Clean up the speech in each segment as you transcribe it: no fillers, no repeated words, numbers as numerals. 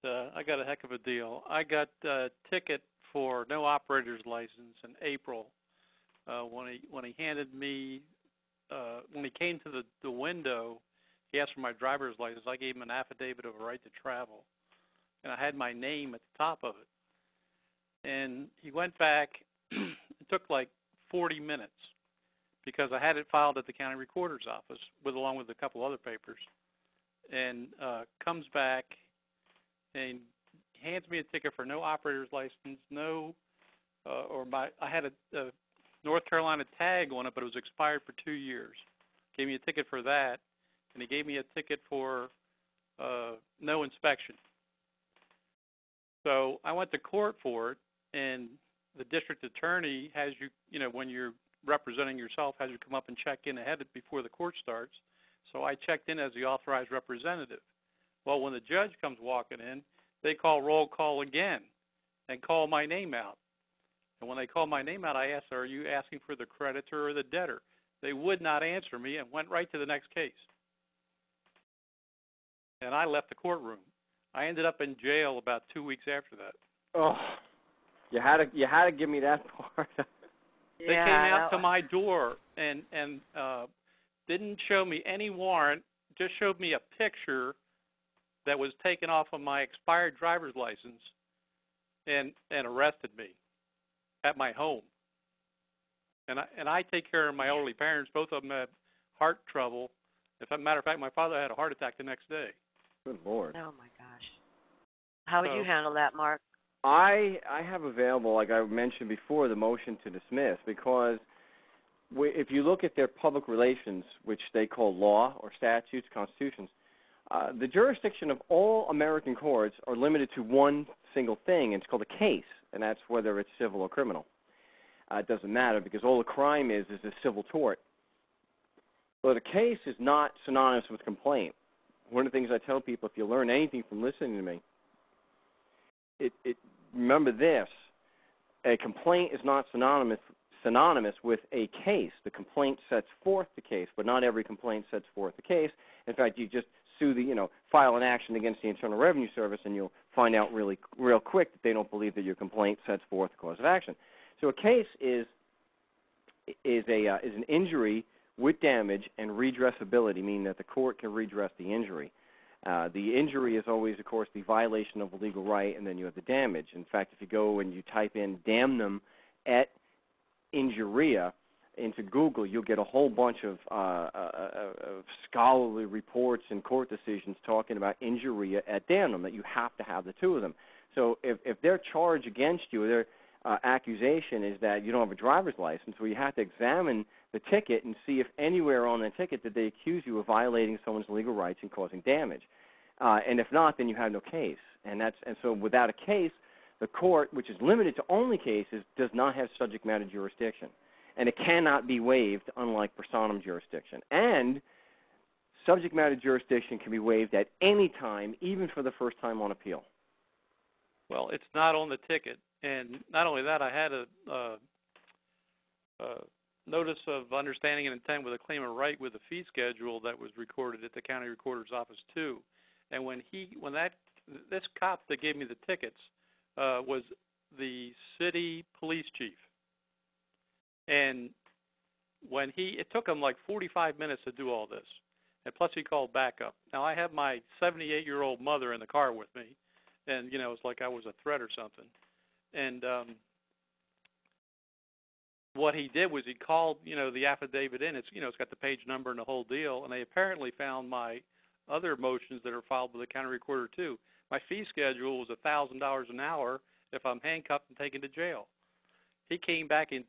I got a heck of a deal. I got a ticket for no operator's license in April. When he handed me, when he came to the window, he asked for my driver's license. I gave him an affidavit of a right to travel, and I had my name at the top of it. And he went back. It took like 40 minutes because I had it filed at the county recorder's office along with a couple other papers. And comes back and hands me a ticket for no operator's license, I had a North Carolina tag on it, but it was expired for 2 years. Gave me a ticket for that, and he gave me a ticket for no inspection. So I went to court for it, and the district attorney has you, when you're representing yourself, has you come up and check in ahead before the court starts. So I checked in as the authorized representative. Well, when the judge comes walking in, they call roll call again and call my name out. And when they called my name out, I asked, are you asking for the creditor or the debtor? They would not answer me and went right to the next case. And I left the courtroom. I ended up in jail about 2 weeks after that. Oh, you had to give me that part. They came out to my door and didn't show me any warrant, just showed me a picture that was taken off of my expired driver's license and arrested me at my home. And I take care of my elderly parents. Both of them had heart trouble. As a matter of fact, my father had a heart attack the next day. Good Lord. Oh, my gosh. How would you handle that, Mark? I have available, like I mentioned before, the motion to dismiss, because if you look at their public relations, which they call law or statutes, constitutions, the jurisdiction of all American courts are limited to one single thing, and it's called a case, and that's whether it's civil or criminal. It doesn't matter because all the crime is a civil tort. But a case is not synonymous with complaint. One of the things I tell people, if you learn anything from listening to me, remember this: a complaint is not synonymous with a case. The complaint sets forth the case, but not every complaint sets forth the case. In fact, you just file an action against the Internal Revenue Service, and you'll find out real quick that they don't believe that your complaint sets forth the cause of action. So a case is an injury with damage and redressability, meaning that the court can redress the injury. The injury is always, of course, the violation of a legal right, and then you have the damage. In fact, if you go and you type in damnum et injuria into Google, you'll get a whole bunch of scholarly reports and court decisions talking about injuria et damnum, that you have to have the two of them. So if their charge against you, their accusation is that you don't have a driver's license, well, you have to examine the ticket and see if anywhere on the ticket did they accuse you of violating someone's legal rights and causing damage. And if not, then you have no case. And so without a case, the court, which is limited to only cases, does not have subject matter jurisdiction. And it cannot be waived, unlike personam jurisdiction. And subject matter jurisdiction can be waived at any time, even for the first time on appeal. Well, it's not on the ticket. And not only that, I had a notice of understanding and intent with a claim of right with a fee schedule that was recorded at the county recorder's office too. And this cop that gave me the tickets was the city police chief. And it took him like 45 minutes to do all this. And plus he called backup. Now I have my 78-year-old mother in the car with me. And, it's like I was a threat or something. And what he did was he called, the affidavit in. It's got the page number and the whole deal. And they apparently found my other motions that are filed with the county recorder too. My fee schedule was $1,000 an hour if I'm handcuffed and taken to jail. He came back and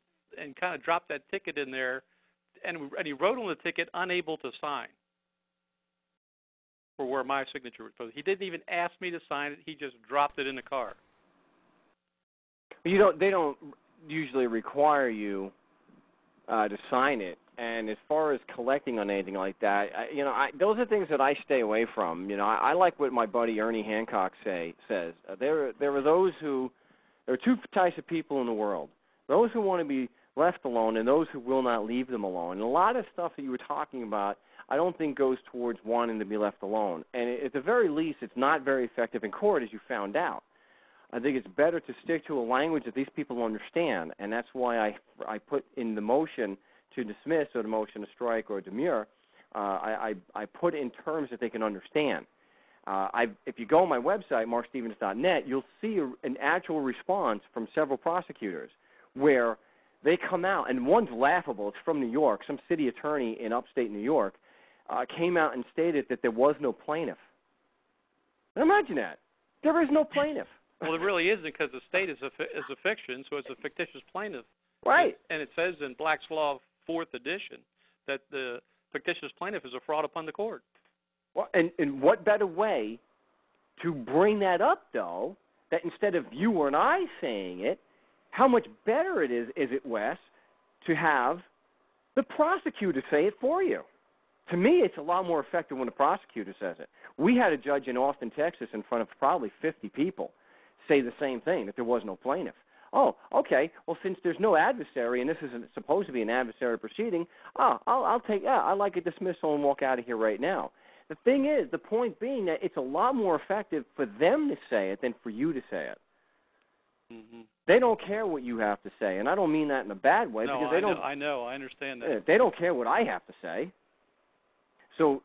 kind of dropped that ticket in there, and he wrote on the ticket, unable to sign, for where my signature was supposed. He didn't even ask me to sign it. He just dropped it in the car. They don't usually require you to sign it. And as far as collecting on anything like that, those are things that I stay away from. I like what my buddy Ernie Hancock says. There are two types of people in the world: those who want to be left alone and those who will not leave them alone. And a lot of stuff that you were talking about, I don't think goes towards wanting to be left alone. And at the very least, it's not very effective in court, as you found out. I think it's better to stick to a language that these people understand, and that's why I put in the motion to dismiss or the motion to strike or demur, I put in terms that they can understand. If you go on my website, markstevens.net, you'll see an actual response from several prosecutors where they come out, and one's laughable. It's from New York. Some city attorney in upstate New York came out and stated that there was no plaintiff. Imagine that. There is no plaintiff. Well, it really isn't, because the state is a fiction, so it's a fictitious plaintiff. Right. And it says in Black's Law 4th edition that the fictitious plaintiff is a fraud upon the court. Well, and what better way to bring that up, though, that instead of you or I saying it, how much better is it, Wes, to have the prosecutor say it for you? To me, it's a lot more effective when the prosecutor says it. We had a judge in Austin, Texas, in front of probably 50 people say the same thing, that there was no plaintiff. Oh, okay. Well, since there's no adversary and this isn't supposed to be an adversary proceeding, I'll take, I like a dismissal and walk out of here right now. The thing is, the point being that it's a lot more effective for them to say it than for you to say it. Mm-hmm. They don't care what you have to say, and I don't mean that in a bad way. No, because they don't. I know, I understand that. They don't care what I have to say. So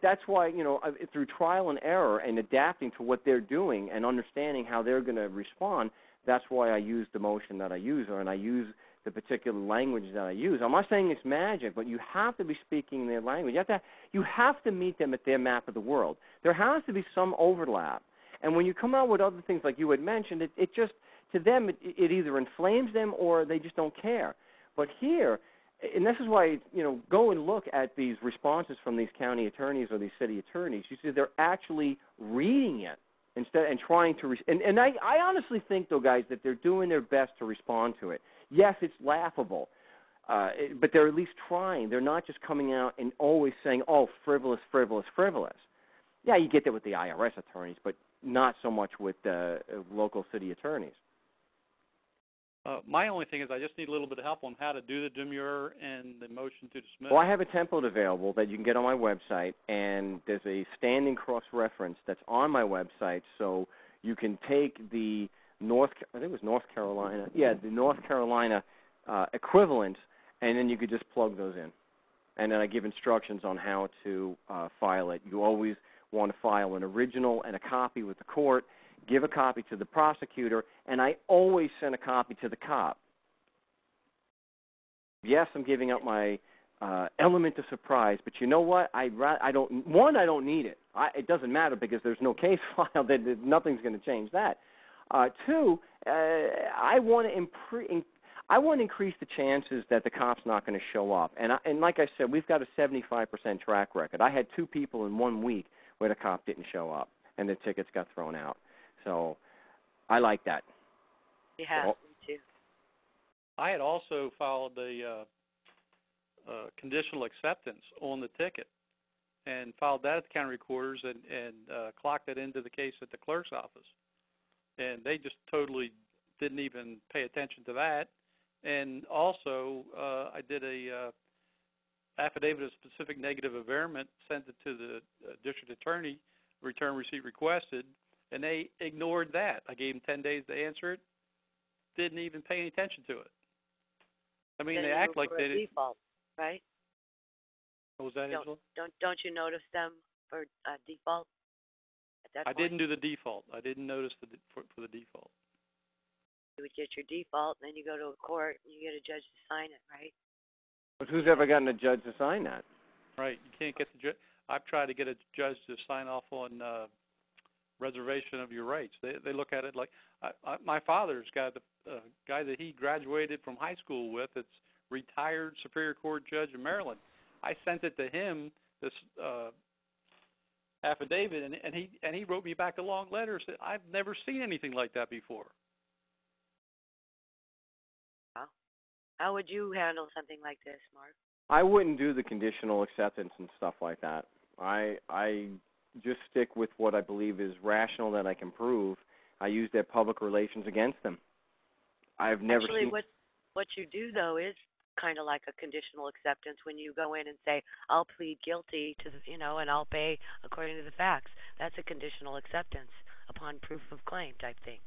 that's why, through trial and error and adapting to what they're doing and understanding how they're going to respond, that's why I use the motion that I use, and I use the particular language that I use. I'm not saying it's magic, but you have to be speaking their language. You have to meet them at their map of the world. There has to be some overlap. And when you come out with other things like you had mentioned, it just, to them, it either inflames them or they just don't care. But here, and this is why, go and look at these responses from these county attorneys or these city attorneys. You see they're actually reading it instead and trying to and I honestly think, though, guys, that they're doing their best to respond to it. Yes, it's laughable, but they're at least trying. They're not just coming out and always saying, oh, frivolous, frivolous, frivolous. Yeah, you get that with the IRS attorneys, but not so much with local city attorneys. My only thing is I just need a little bit of help on how to do the demurrer and the motion to dismiss. Well, I have a template available that you can get on my website, and there's a standing cross-reference that's on my website, so you can take the North Carolina equivalent, and then you could just plug those in. And then I give instructions on how to file it. You always want to file an original and a copy with the court, give a copy to the prosecutor, and I always send a copy to the cop. Yes, I'm giving up my element of surprise, but you know what? I don't need it. It doesn't matter because there's no case filed. Nothing's going to change that. Two, I want to increase the chances that the cop's not going to show up. And like I said, we've got a 75% track record. I had 2 people in 1 week where the cop didn't show up and the tickets got thrown out. So I like that. Yeah, me too. I had also filed a conditional acceptance on the ticket and filed that at the county recorders and clocked it into the case at the clerk's office. And they just totally didn't even pay attention to that. And also, I did a affidavit of specific negative averment, sent it to the district attorney, return receipt requested, and they ignored that. I gave them 10 days to answer it, didn't even pay any attention to it. I mean, they act like they did. Default, right? What was that, Angela? Don't you notice them for default at that point? I didn't do the default. I didn't notice for the default. You would get your default, and then you go to a court, and you get a judge to sign it, right? But who's ever gotten a judge to sign that? Right. You can't get the judge. I've tried to get a judge to sign off on reservation of your rights. They look at it like my father's got a guy that he graduated from high school with. It's retired Superior Court judge in Maryland. I sent it to him, this affidavit, and he wrote me back a long letter. Said I've never seen anything like that before. Wow. How would you handle something like this, Mark? I wouldn't do the conditional acceptance and stuff like that. I just stick with what I believe is rational that I can prove. I use their public relations against them. I've never Actually, seen. what you do though is kind of like a conditional acceptance when you go in and say, I'll plead guilty to the, and I'll pay according to the facts. That's a conditional acceptance upon proof of claim type thing.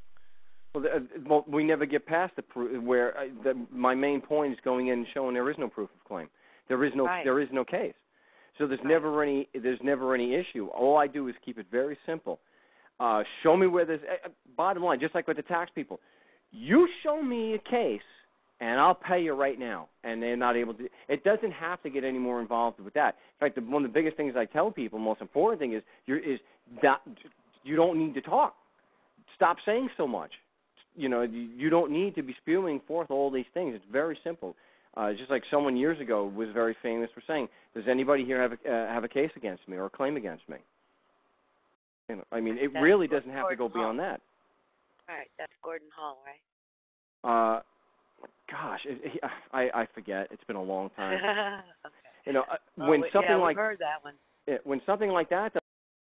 Well, we never get past the proof where my main point is going in and showing there is no proof of claim. There is no case. So there's never any issue. All I do is keep it very simple. Show me where there's bottom line, just like with the tax people. You show me a case, and I'll pay you right now. And they're not able to. It doesn't have to get any more involved with that. In fact, one of the biggest things I tell people, most important thing is that you don't need to talk. Stop saying so much. You don't need to be spewing forth all these things. It's very simple. Just like someone years ago was very famous for saying, "Does anybody here have a case against me or a claim against me?" I mean, it really doesn't have to go beyond that. All right, that's Gordon Hall, right? Gosh, I forget. It's been a long time. Okay. When something we've heard that one. When something like that